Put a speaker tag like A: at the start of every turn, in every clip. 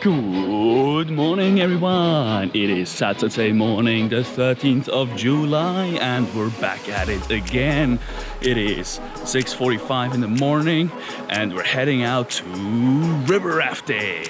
A: Good morning, everyone. It is Saturday morning, the 13th of July, and we're back at it again. It is 6:45 in the morning, and we're heading out to river rafting.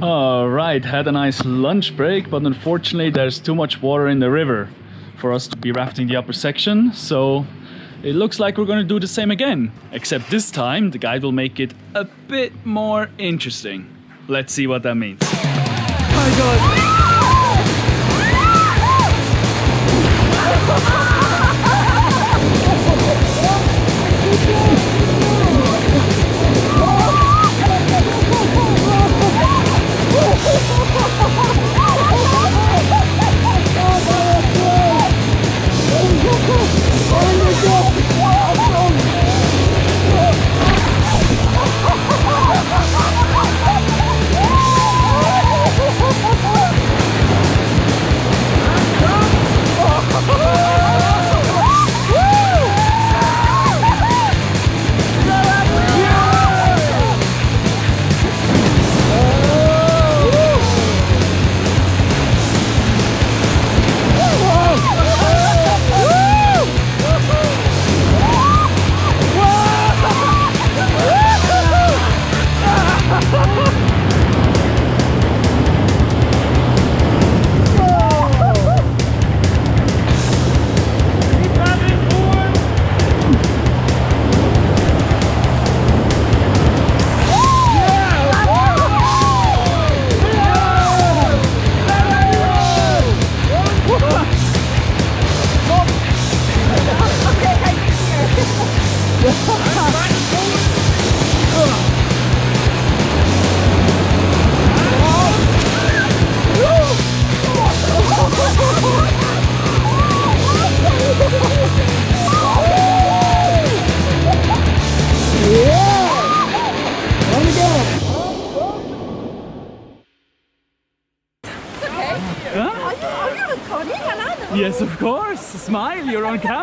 A: Alright, had a nice lunch break, but unfortunately there's too much water in the river for us to be rafting the upper section, so it looks like we're gonna do the same again, except this time the guide will make it a bit more interesting. Let's see what that means. Oh my god! Yes, of course. Smile, you're on camera.